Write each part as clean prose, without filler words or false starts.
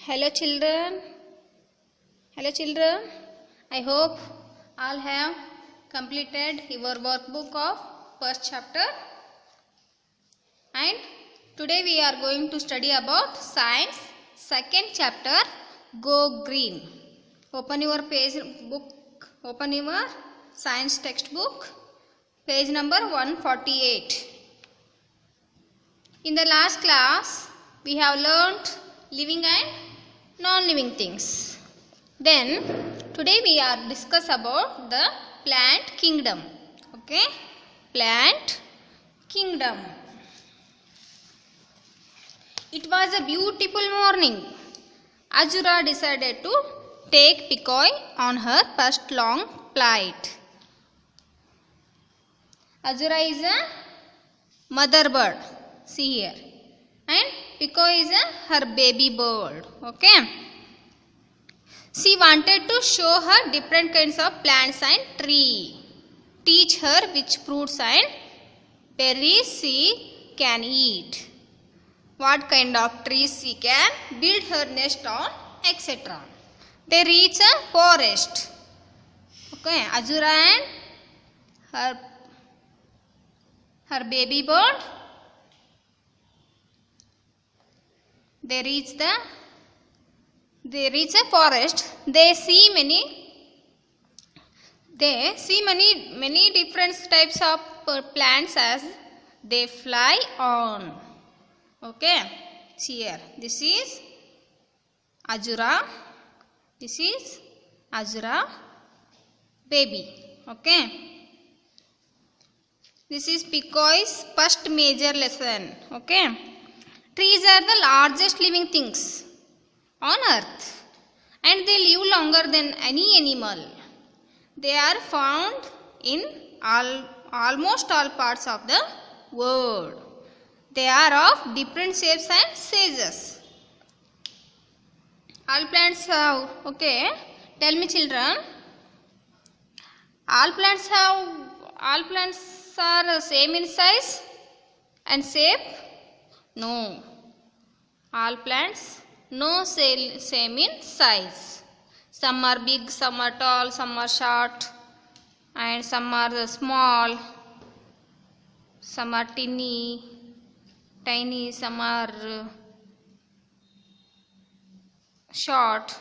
Hello children. Hello children. I hope all have completed your workbook of first chapter. And today we are going to study about science second chapter, Go Green. Open your science textbook, page number 148. In the last class we have learnt living and non-living things. Then today we are discuss about the plant kingdom. Okay, plant kingdom. It was a beautiful morning. Azura decided to take Pekoe on her first long flight. Azura is a mother bird. See here. And Pekoe is her baby bird. Okay. She wanted to show her different kinds of plants and trees. Teach her which fruits and berries she can eat. What kind of trees she can build her nest on, etc. They reach a forest. Okay. Azura and her baby bird, they reach a forest. They see many different types of plants as they fly on. Okay, see here. This is Azura. This is Azura baby. Okay. This is Pekoe's first major lesson. Okay. Trees are the largest living things on earth and they live longer than any animal. They are found in almost all parts of the world. They are of different shapes and sizes. All plants have, okay, tell me children, all plants are same in size and shape? No. All plants no same in size. Some are big, some are tall, some are short, and some are small, some are tiny, some are short,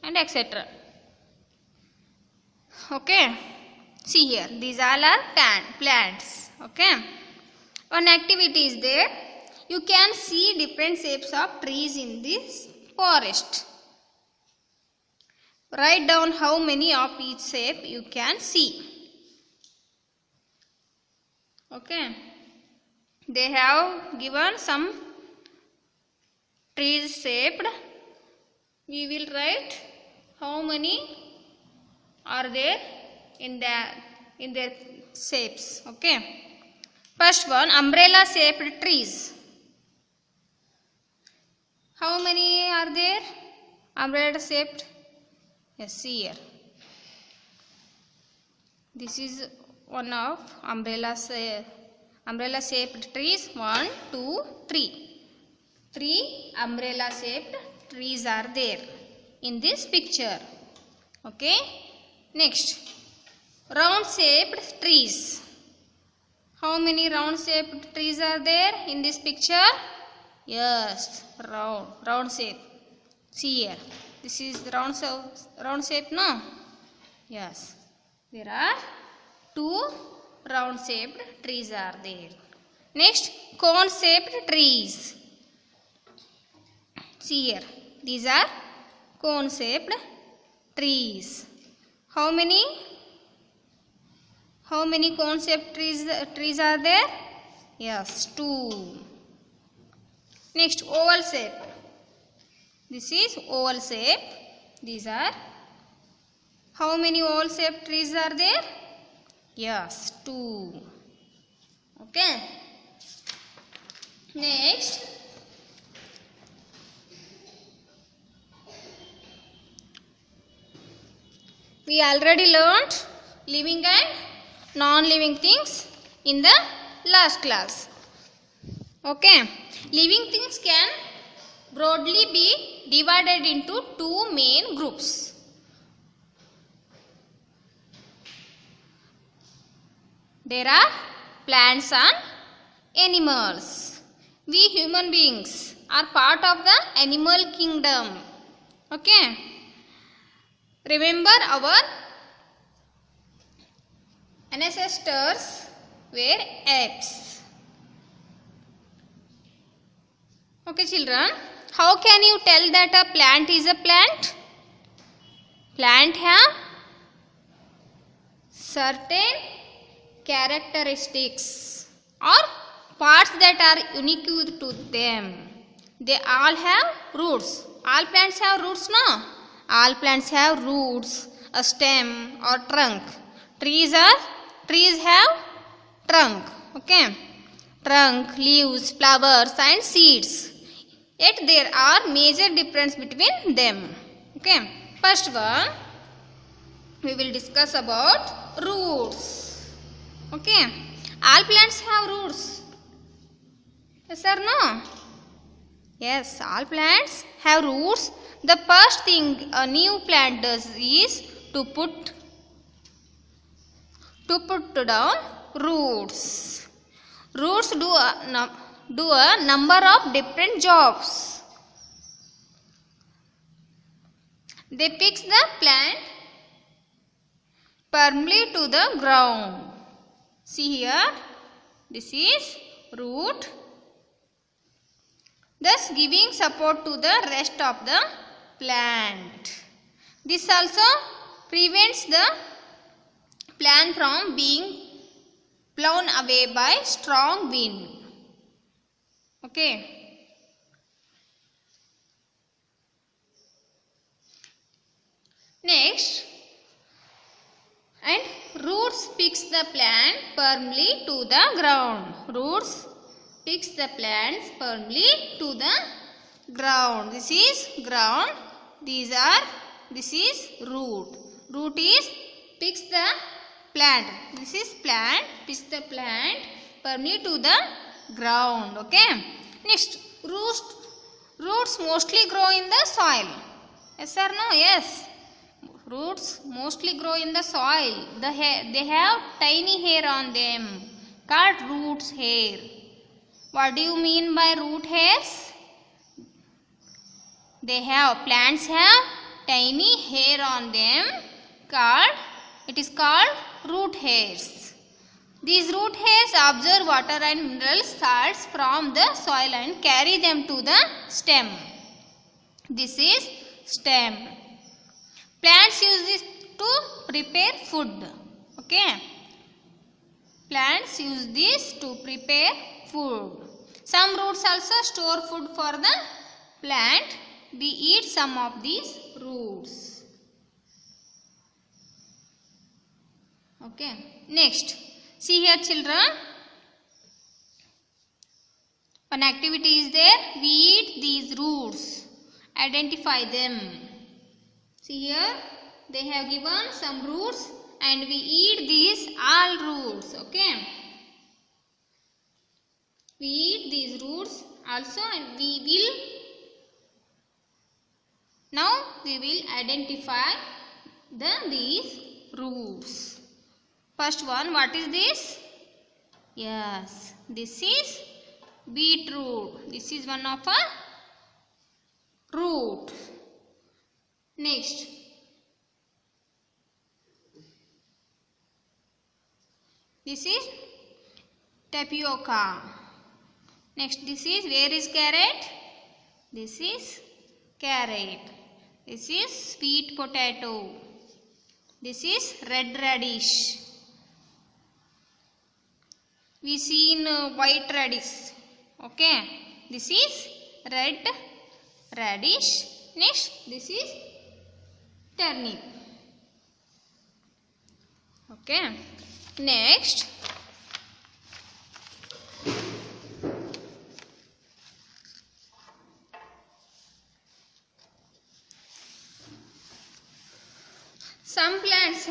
and etc. Okay. See here, these all are plants. Okay. One activity is there. You can see different shapes of trees in this forest. Write down how many of each shape you can see. Okay. They have given some trees shaped. We will write how many are there in their shapes. Okay. First one, umbrella shaped trees. How many are there? Umbrella shaped? Yes, see here. This is one of umbrella shaped trees. 1, 2, 3. 3 umbrella shaped trees are there in this picture. Okay. Next, round shaped trees. How many round shaped trees are there in this picture? Yes, round shape. See here. This is round shape, no? Yes. There are 2 round shaped trees are there. Next, cone shaped trees. See here. These are cone shaped trees. How many cone shaped trees are there? Yes, 2. Next, oval shape. This is oval shape. These are, how many oval shaped trees are there? Yes, 2. Okay. Next, we already learnt living and non-living things in the last class. Okay. Living things can broadly be divided into two main groups. There are plants and animals. We human beings are part of the animal kingdom. Okay. Remember our ancestors were apes. Okay children, how can you tell that a plant is a plant? Plant have certain characteristics or parts that are unique to them. They all have roots. All plants have roots, no? All plants have roots, a stem or trunk. Trees have trunk. Okay. Trunk, leaves, flowers and seeds. Yet there are major difference between them. Okay. First one, we will discuss about roots. Okay. All plants have roots. Yes or no? Yes, all plants have roots. The first thing a new plant does is to put down roots. Roots do a number of different jobs. They fix the plant firmly to the ground. See here, this is root, thus giving support to the rest of the plant. This also prevents the plant from being blown away by strong wind. Okay. Next, and roots fix the plant firmly to the ground. Roots fix the plants firmly to the ground. This is ground. This is root. Root is fix the plant. This is plant. Fix the plant firmly to the ground. Okay. Next, roots mostly grow in the soil. Yes or no? Yes. Roots mostly grow in the soil. They have tiny hair on them called roots hair. What do you mean by root hairs? Plants have tiny hair on them it is called root hairs. These root hairs absorb water and mineral salts from the soil and carry them to the stem. This is stem. Plants use this to prepare food. Okay. Plants use this to prepare food. Some roots also store food for the plant. We eat some of these roots. Okay. Next. See here children. One activity is there. We eat these roots. Identify them. See here, they have given some roots and we eat these all roots. Okay. We eat these roots also and we will identify these roots. First one, what is this? Yes, this is beetroot. This is one of a root. Next, this is tapioca. Next, this is, where is carrot? This is carrot. This is sweet potato. This is red radish. We see in white radish. Okay, this is red radish. Next, this is turnip. Okay. Next, some plants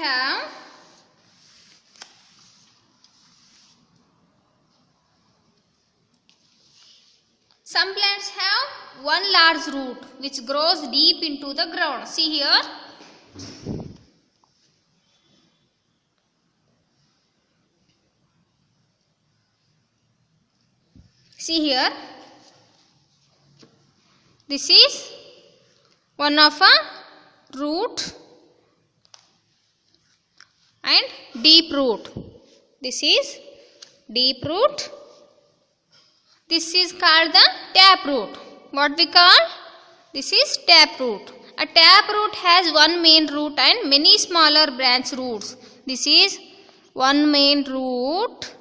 have one large root which grows deep into the ground. See here. See here. This is one of a root and deep root. This is deep root. This is called the tap root. What we call? This is tap root. A tap root has one main root and many smaller branch roots. This is one main root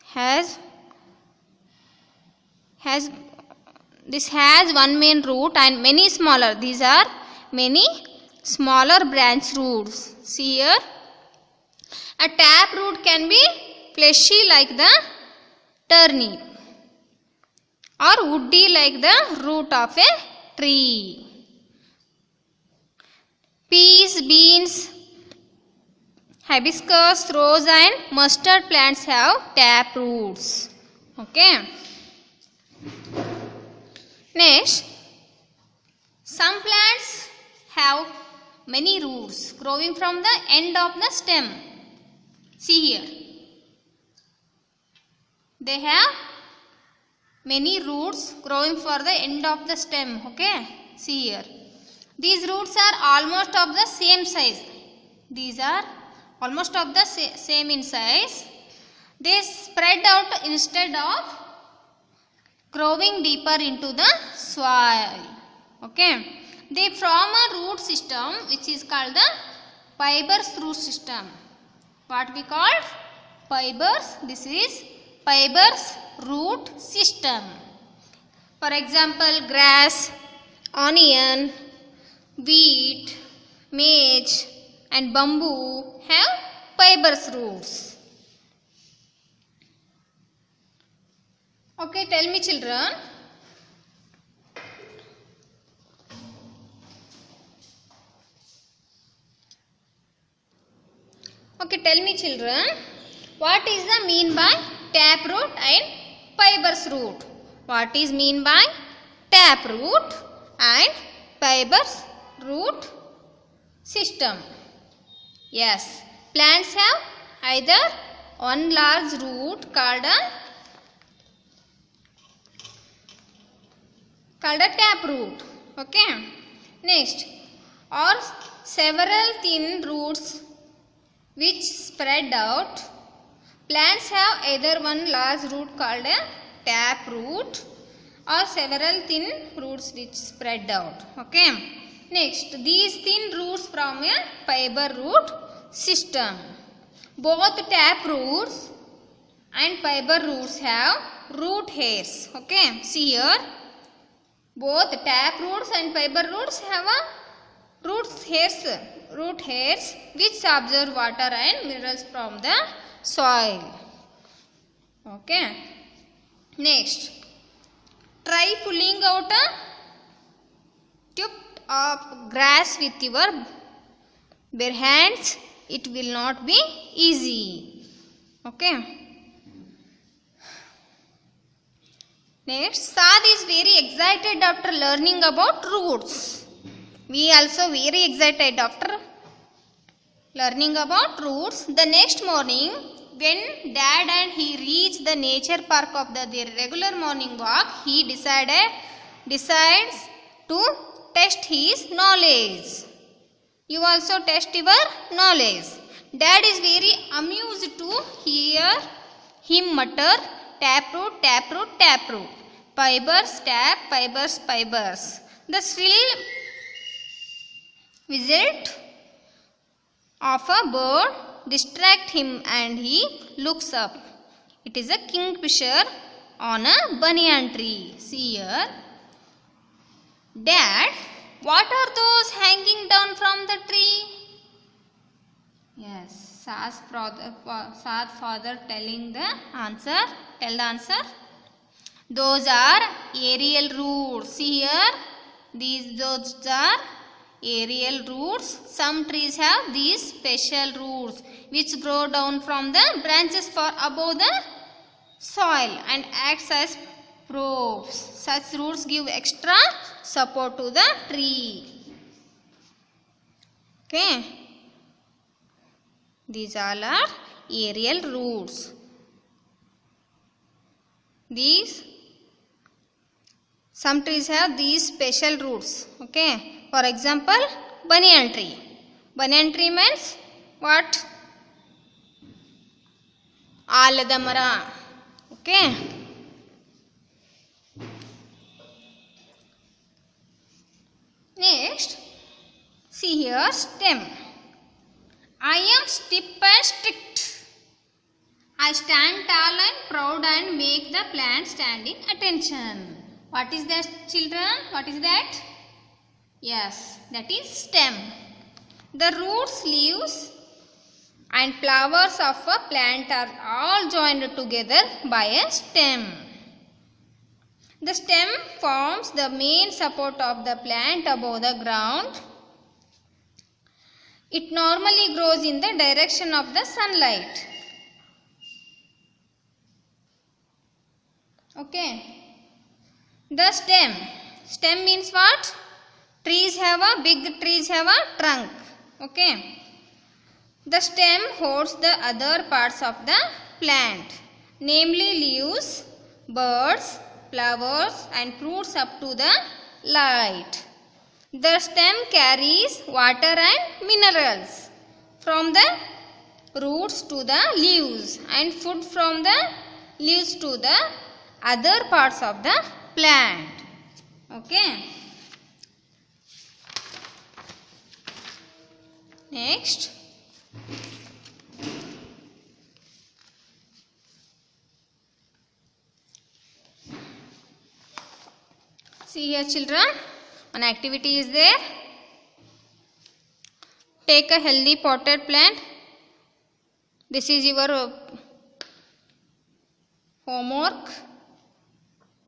has one main root and many smaller. These are many smaller branch roots. See here. A tap root can be fleshy like the turnip or woody like the root of a tree. Peas, beans, hibiscus, rose and mustard plants have tap roots. Okay. Next, some plants have many roots growing from the end of the stem. See here. They have many roots growing for the end of the stem. Okay. See here. These roots are almost of the same size. These are almost of the same in size. They spread out instead of growing deeper into the soil. Okay. They form a root system which is called the fibrous root system. What we call? Fibers. This is fibrous root system. For example, grass, onion, wheat, maize and bamboo have fibrous roots. Okay, tell me children. Okay, tell me children. What is the mean by tap root and fibrous root? What is mean by tap root and fibrous root system? Yes, plants have either one large root called a tap root. Okay. Next, or several thin roots which spread out. Plants have either one large root called a tap root or several thin roots which spread out. Okay. Next, these thin roots form a fiber root system. Both tap roots and fiber roots have root hairs. Okay. See here. Both tap roots and fiber roots have a root hairs which absorb water and minerals from the soil. Okay. Next, try pulling out a tube of grass with your bare hands. It will not be easy. Okay. Next, Saad is very excited after learning about roots. We also very excited after learning about roots. The next morning, when Dad and he reached the nature park of their regular morning walk, he decides to test his knowledge. You also test your knowledge. Dad is very amused to hear him mutter, tap root, tap root, tap root. Fibers, tap, fibers, fibers. The shrill whistle of a bird distracts him and he looks up. It is a kingfisher on a banyan tree. See here. Dad, what are those hanging down from the tree? Yes, Saad's father telling the answer. Tell the answer. Those are aerial roots. See here. Those are aerial roots. Some trees have these special roots which grow down from the branches far above the soil and acts as props. Such roots give extra support to the tree. Okay. These all are aerial roots. Some trees have these special roots. Okay. For example, banyan tree. Banyan tree means what? Alada mara. Okay. Next, see here stem. I am stiff and strict. I stand tall and proud and make the plant stand in attention. What is that, children? What is that? Yes, that is stem. The roots, leaves and flowers of a plant are all joined together by a stem. The stem forms the main support of the plant above the ground. It normally grows in the direction of the sunlight. Okay. The stem. Stem means what? Big trees have a trunk. Okay. The stem holds the other parts of the plant, namely leaves, birds, flowers and fruits up to the light. The stem carries water and minerals from the roots to the leaves and food from the leaves to the other parts of the plant. Okay. Next. See here children, an activity is there. Take a healthy potted plant. This is your homework.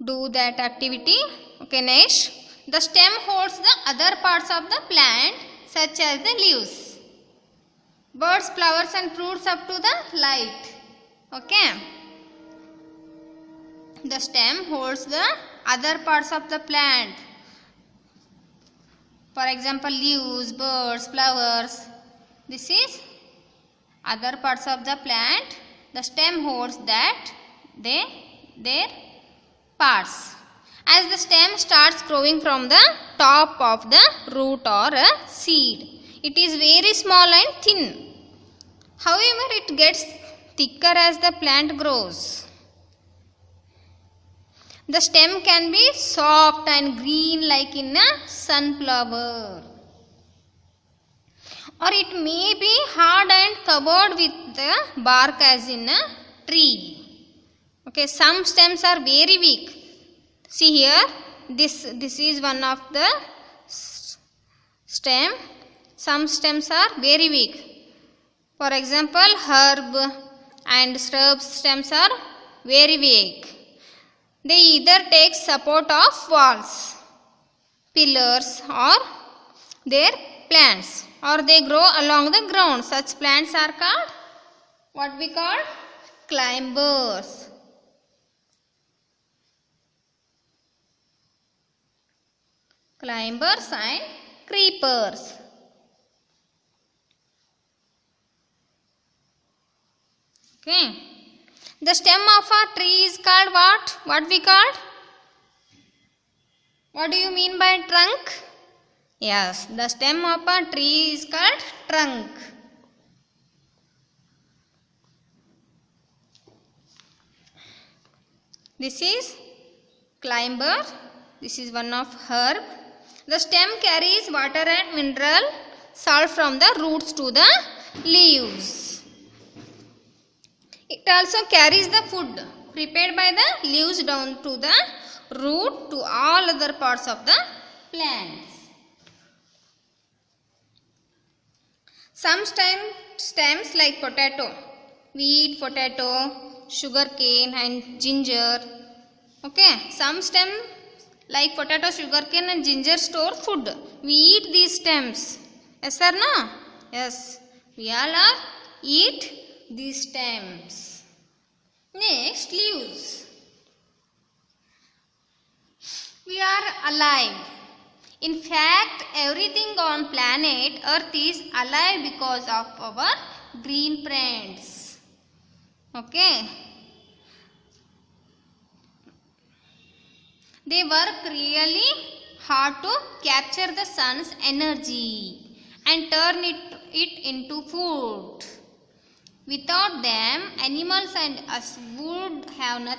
Do that activity. Okay, next. The stem holds the other parts of the plant such as the leaves, birds, flowers and fruits up to the light. Okay. The stem holds the other parts of the plant. For example, leaves, birds, flowers. This is other parts of the plant. The stem holds that their parts. As the stem starts growing from the top of the root or a seed, it is very small and thin. However, it gets thicker as the plant grows. The stem can be soft and green like in a sunflower, or it may be hard and covered with the bark as in a tree. Okay, some stems are very weak. See here, this is one of the stem. Some stems are very weak. For example, herb and shrub stems are very weak. They either take support of walls, pillars or their plants, or they grow along the ground. Such plants are called what we call climbers. Climbers and creepers. Okay. The stem of a tree is called what? What we called? What do you mean by trunk? Yes, the stem of a tree is called trunk. This is climber. This is one of herb. The stem carries water and mineral salt from the roots to the leaves. It also carries the food prepared by the leaves down to the root to all other parts of the plants. Some stems like potato, wheat, potato, sugarcane and ginger. Okay, some stems like potato, sugarcane and ginger store food. We eat these stems. Yes or no? Yes, we all are eat these stems. Next, leaves. We are alive. In fact, everything on planet Earth is alive because of our green friends. Okay. They work really hard to capture the sun's energy and turn it into food. Without them, animals and us would have nothing